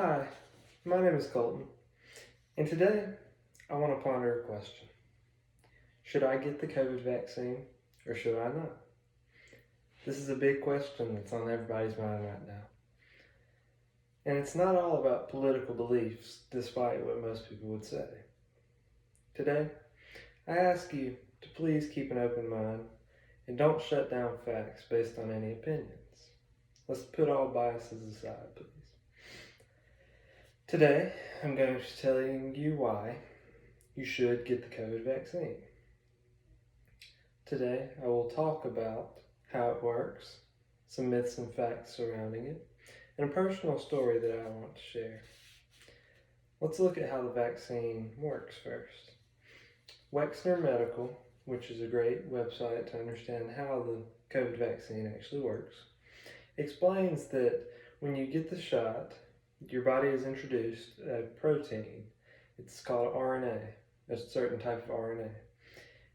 Hi, my name is Colton, and today I want to ponder a question. Should I get the COVID vaccine or should I not? This is a big question that's on everybody's mind right now. And it's not all about political beliefs, despite what most people would say. Today, I ask you to please keep an open mind and don't shut down facts based on any opinions. Let's put all biases aside, please. Today, I'm going to be telling you why you should get the COVID vaccine. Today, I will talk about how it works, some myths and facts surrounding it, and a personal story that I want to share. Let's look at how the vaccine works first. Wexner Medical, which is a great website to understand how the COVID vaccine actually works, explains that when you get the shot, your body is introduced a protein. It's called RNA, a certain type of RNA.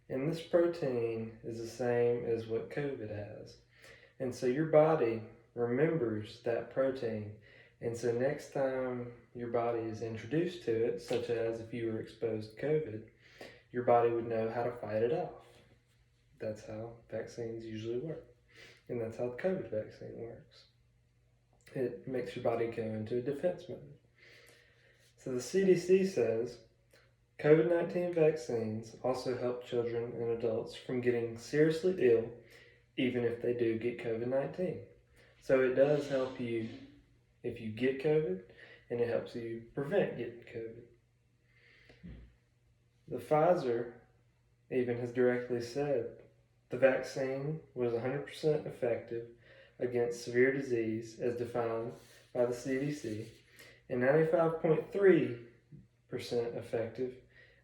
And this protein is the same as what COVID has. And so your body remembers that protein. And so next time your body is introduced to it, such as if you were exposed to COVID, your body would know how to fight it off. That's how vaccines usually work. And that's how the COVID vaccine works. It makes your body go into a defense mode. So the CDC says COVID-19 vaccines also help children and adults from getting seriously ill even if they do get COVID-19. So it does help you if you get COVID, and it helps you prevent getting COVID. The Pfizer even has directly said the vaccine was 100% effective against severe disease as defined by the CDC and 95.3% effective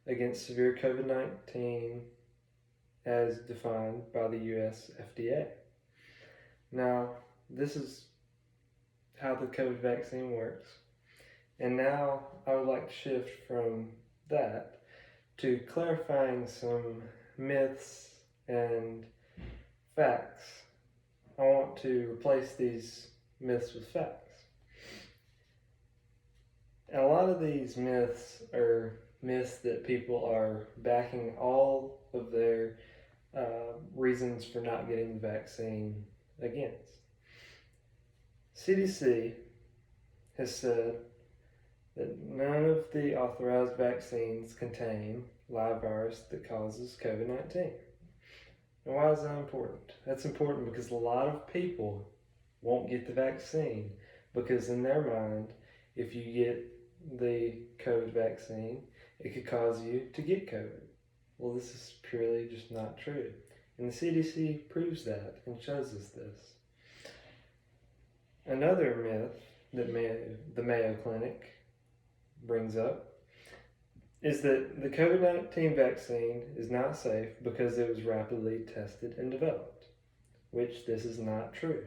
against severe COVID-19 as defined by the US FDA. Now, this is how the COVID vaccine works. And now I would like to shift from that to clarifying some myths and facts. I want to replace these myths with facts. And a lot of these myths are myths that people are backing all of their reasons for not getting the vaccine against. CDC has said that none of the authorized vaccines contain live virus that causes COVID-19. And why is that important? That's important because a lot of people won't get the vaccine because in their mind, if you get the COVID vaccine, it could cause you to get COVID. Well, this is purely just not true. And the CDC proves that and shows us this. Another myth that the Mayo Clinic brings up is that the COVID-19 vaccine is not safe because it was rapidly tested and developed, which this is not true.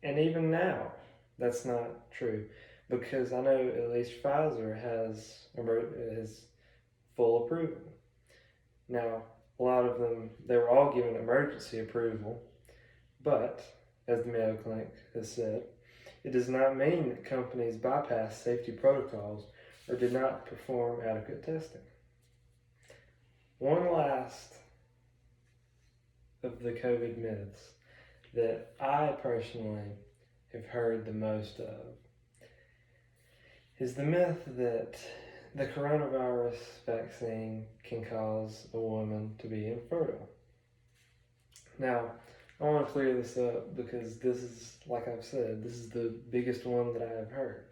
And even now, that's not true because I know at least Pfizer has full approval. Now, a lot of them, they were all given emergency approval, but as the Mayo Clinic has said, it does not mean that companies bypass safety protocols or did not perform adequate testing. One last of the COVID myths that I personally have heard the most of is the myth that the coronavirus vaccine can cause a woman to be infertile. Now, I want to clear this up because this is, like I've said, this is the biggest one that I have heard.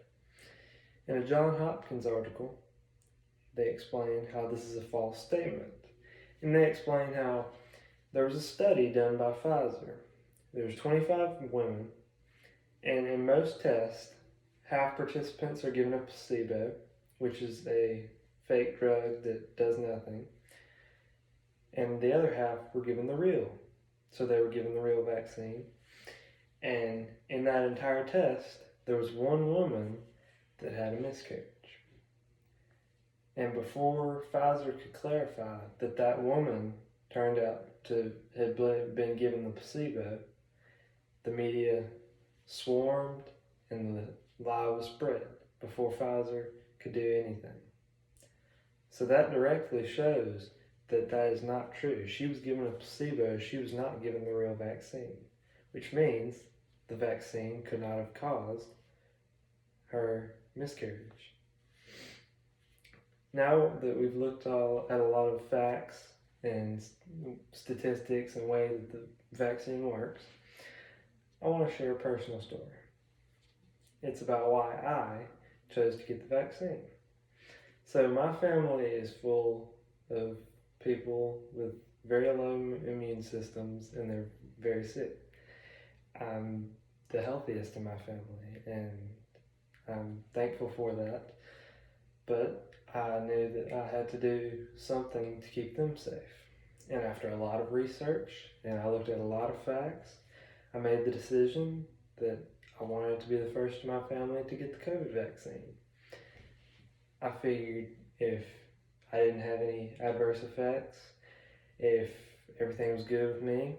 In a Johns Hopkins article, they explain how this is a false statement. And they explain how there was a study done by Pfizer. There was 25 women, and in most tests, half participants are given a placebo, which is a fake drug that does nothing, and the other half were given the real. So they were given the real vaccine. And in that entire test, there was one woman that had a miscarriage. And before Pfizer could clarify that that woman turned out to have been given the placebo, the media swarmed and the lie was spread. before Pfizer could do anything. So that directly shows that that is not true. She was given a placebo, she was not given the real vaccine, which means the vaccine could not have caused her miscarriage. Now that we've looked at a lot of facts and statistics and ways that the vaccine works, I want to share a personal story. It's about why I chose to get the vaccine. So my family is full of people with very low immune systems and they're very sick. I'm the healthiest in my family and I'm thankful for that. But I knew that I had to do something to keep them safe. And after a lot of research and I looked at a lot of facts, I made the decision that I wanted to be the first in my family to get the COVID vaccine. I figured if I didn't have any adverse effects, if everything was good with me,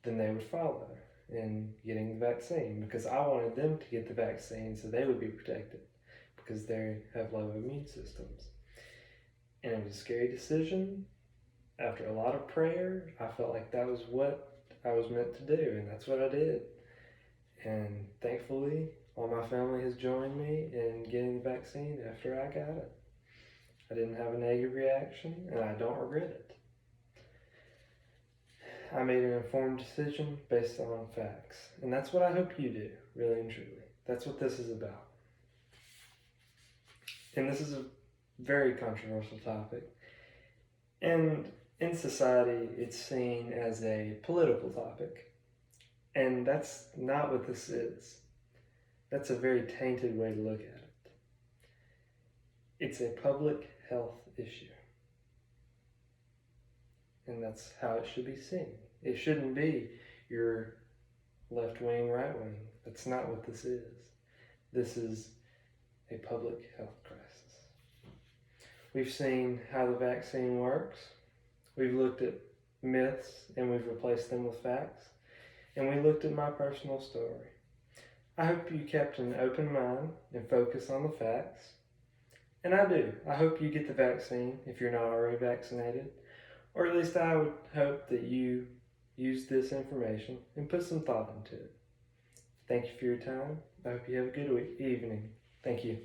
then they would follow in getting the vaccine because I wanted them to get the vaccine so they would be protected because they have low immune systems. And it was a scary decision. After a lot of prayer, I felt like that was what I was meant to do, and that's what I did. And thankfully, all my family has joined me in getting the vaccine after I got it. I didn't have a negative reaction, and I don't regret it. I made an informed decision based on facts, and that's what I hope you do, really and truly. That's what this is about. And this is a very controversial topic. And in society, it's seen as a political topic. And that's not what this is. That's a very tainted way to look at it. It's a public health issue. And that's how it should be seen. It shouldn't be your left wing, right wing. That's not what this is. This is a public health crisis. We've seen how the vaccine works. We've looked at myths and we've replaced them with facts. And we looked at my personal story. I hope you kept an open mind and focus on the facts. And I do. I hope you get the vaccine if you're not already vaccinated. Or at least I would hope that you use this information and put some thought into it. Thank you for your time. I hope you have a good evening. Thank you.